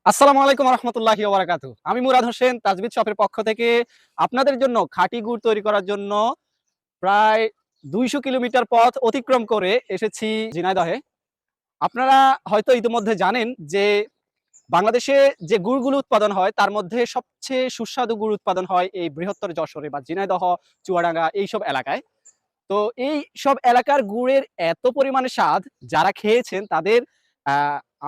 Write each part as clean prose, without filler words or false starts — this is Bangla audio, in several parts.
আসসালামু আলাইকুম রহমতুল্লাহি ওয়া বারাকাতুহু। আমি মুরাদ হোসেন তাজবিদ শপের পক্ষ থেকে আপনাদের জন্য খাঁটি গুড় তৈরি করার জন্য প্রায় ২০০ কিলোমিটার পথ অতিক্রম করে এসেছি ঝিনাইদহে। আপনারা হয়তো ইতিমধ্যে জানেন যে বাংলাদেশে যে গুড়গুলো উৎপাদন হয় তার মধ্যে সবচেয়ে সুস্বাদু গুড় উৎপাদন হয় এই বৃহত্তর যশোরে বা ঝিনাইদহ, চুয়াডাঙ্গা এইসব এলাকায়। তো এই সব এলাকার গুড়ের এত পরিমাণে স্বাদ যারা খেয়েছেন তাদের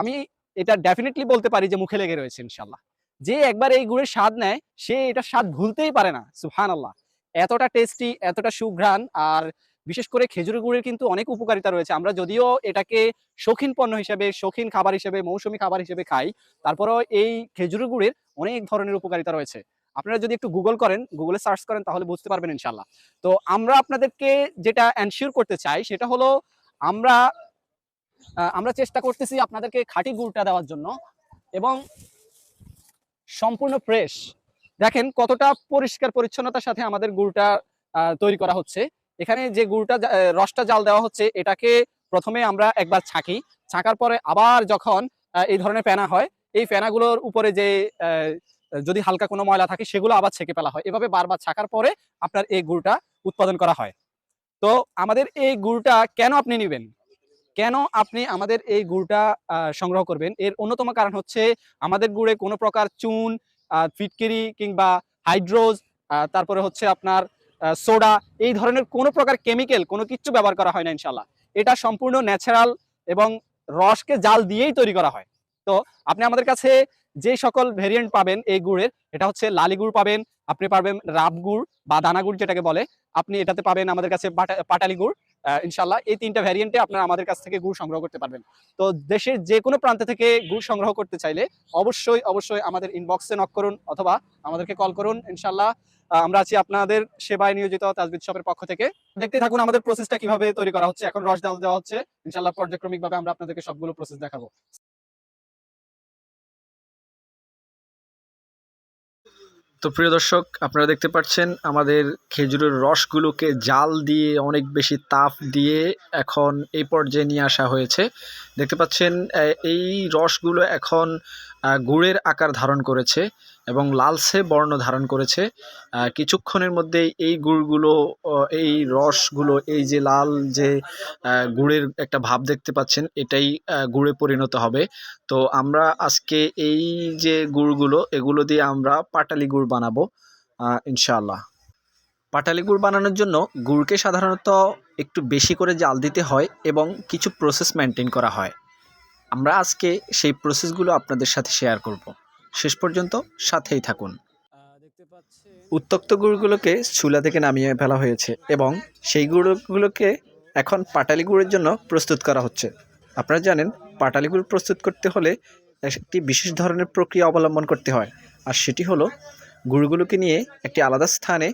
আমি এটা ডেফিনিটলি বলতে পারি যে মুখে লেগে রয়েছে ইনশাআল্লাহ। যে একবার এই গুড়ের স্বাদ নেয় সে এটার স্বাদ ভুলতেই পারে না। সুবহানাল্লাহ! এতটা টেস্টি, এতটা সুঘ্রাণ আর বিশেষ করে খেজুরের গুড়ের কিন্তু অনেক উপকারিতা রয়েছে। আমরা যদিও এটাকে শৌখিন পণ্য হিসেবে, শৌখিন খাবার হিসেবে, মৌসুমী খাবার হিসেবে খাই, তারপরেও এই খেজুরের গুড়ের অনেক ধরনের উপকারিতা রয়েছে। আপনারা যদি একটু গুগল করেন, গুগলে সার্চ করেন তাহলে বুঝতে পারবেন ইনশাআল্লাহ। তো আমরা আপনাদেরকে যেটা এনশিওর করতে চাই সেটা হলো আমরা আমরা চেষ্টা করতেছি আপনাদেরকে খাঁটি গুড়টা দেওয়ার জন্য এবং সম্পূর্ণ ফ্রেশ। দেখেন কতটা পরিষ্কার পরিচ্ছন্নতার সাথে আমাদের গুড়টা তৈরি করা হচ্ছে। এখানে যে গুড়টা রসটা জাল দেওয়া হচ্ছে এটাকে প্রথমে আমরা একবার ছাঁকি। ছাঁকার পরে আবার যখন এই ধরনের ফেনা হয়, এই ফেনাগুলোর উপরে যে আ যদি হালকা কোনো ময়লা থাকে সেগুলো আবার ছেঁকে ফেলা হয়। এভাবে বারবার ছাঁকার পরে আপনার এই গুড়টা উৎপাদন করা হয়। তো আমাদের এই গুড়টা কেন আপনি নিবেন? কেন আপনি আমাদের এই গুড়টা সংগ্রহ করবেন? এর অন্যতম কারণ হচ্ছে আমাদের গুড়ে কোনো প্রকার চুন, ফিটকিরি কিংবা হাইড্রোজ, তারপরে হচ্ছে আপনার সোডা এই ধরনের কোনো প্রকার কেমিক্যাল কোনো কিচ্ছু ব্যবহার করা হয় না ইনশাআল্লাহ। এটা সম্পূর্ণ ন্যাচারাল এবং রসকে জাল দিয়েই তৈরি করা হয়। তো আপনি আমাদের কাছে যে সকল ভেরিয়েন্ট পাবেন এই গুড়ের, এটা হচ্ছে লালি গুড় পাবেন, আপনি পাবেন রাব গুড় বা দানা গুড় যেটাকে বলে। আপনি এটাতে পাবেন আমাদের কাছে পাটালি গুড়। ইনশাআল্লাহ এই ৩ টা ভ্যারিয়েন্টে আপনারা আমাদের কাছ থেকে গুড় সংগ্রহ করতে পারবেন। তো দেশের যেকোনো প্রান্ত থেকে গুড় সংগ্রহ করতে চাইলে অবশ্যই আমাদের ইনবক্সে নক করুন অথবা আমাদেরকে কল করুন। ইনশাআল্লাহ আমরা আছি আপনাদের সেবায় নিয়োজিত তাজবিদ শপের পক্ষ থেকে। দেখতে থাকুন আমাদের প্রসেসটা কিভাবে তৈরি করা হচ্ছে। এখন রস জাল দেওয়া হচ্ছে। ইনশাআল্লাহ পর্যায়ক্রমিকভাবে আমরা আপনাদেরকে সবগুলো প্রসেস দেখাবো। তো প্রিয় দর্শক, আপনারা দেখতে পাচ্ছেন আমাদের খেজুরের রসগুলোকে জাল দিয়ে অনেক বেশি তাপ দিয়ে এখন এই পর্যায়ে নিয়ে আসা হয়েছে। দেখতে পাচ্ছেন এই রসগুলো এখন গুড়ের আকার ধারণ করেছে এবং লালচে বর্ণ ধারণ করেছে। কিছুক্ষণের মধ্যেই এই গুড়গুলো এই রসগুলো এই যে লাল যে গুড়ের একটা ভাব দেখতে পাচ্ছেন এটাই গুড়ে পরিণত হবে। তো আমরা আজকে এই যে গুড়গুলো এগুলো দিয়ে আমরা পাটালি গুড় বানাবো ইনশাআল্লাহ। পাটালি গুড় বানানোর জন্য গুড়কে সাধারণত একটু বেশি করে জাল দিতে হয় এবং কিছু প্রসেস মেনটেন করা হয়। আমরা আজকে সেই প্রসেসগুলো আপনাদের সাথে শেয়ার করব। শেষ পর্যন্ত সাথেই থাকুন। দেখতে পাচ্ছেন উত্তপ্ত গুড়গুলোকে চুলা থেকে নামিয়ে ফেলা হয়েছে এবং সেই গুঁড়োগুলোকে এখন পাটালি গুড়ের জন্য প্রস্তুত করা হচ্ছে। আপনারা জানেন পাটালি গুড় প্রস্তুত করতে হলে একটি বিশেষ ধরনের প্রক্রিয়া অবলম্বন করতে হয়, আর সেটি হলো গুড়গুলোকে নিয়ে একটি আলাদা স্থানে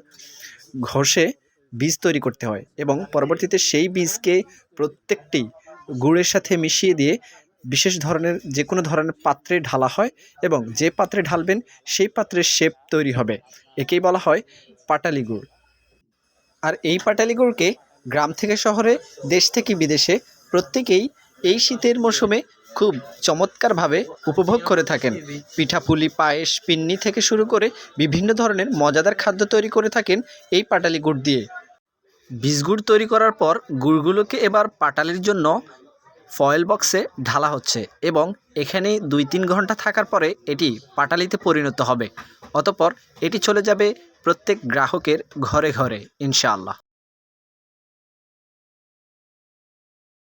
ঘষে বীজ তৈরি করতে হয় এবং পরবর্তীতে সেই বীজকে প্রত্যেকটি গুড়ের সাথে মিশিয়ে দিয়ে বিশেষ ধরনের যে কোনো ধরনের পাত্রে ঢালা হয় এবং যে পাত্রে ঢালবেন সেই পাত্রের শেপ তৈরি হবে। একেই বলা হয় পাটালি গুড়। আর এই পাটালি গুড়কে গ্রাম থেকে শহরে, দেশ থেকে বিদেশে প্রত্যেকেই এই শীতের মৌসুমে খুব চমৎকারভাবে উপভোগ করে থাকেন। পিঠাপুলি, পায়েস, পিন্নি থেকে শুরু করে বিভিন্ন ধরনের মজাদার খাদ্য তৈরি করে থাকেন এই পাটালি গুড় দিয়ে। বীজগুড় তৈরি করার পর গুড়গুলোকে এবার পাটালির জন্য ফয়েল বক্সে ঢালা হচ্ছে এবং এখানে ২-৩ ঘন্টা থাকার পরে এটি পাটালিতে পরিণত হবে। অতঃপর এটি চলে যাবে প্রত্যেক গ্রাহকের ঘরে ঘরে ইনশাআল্লাহ।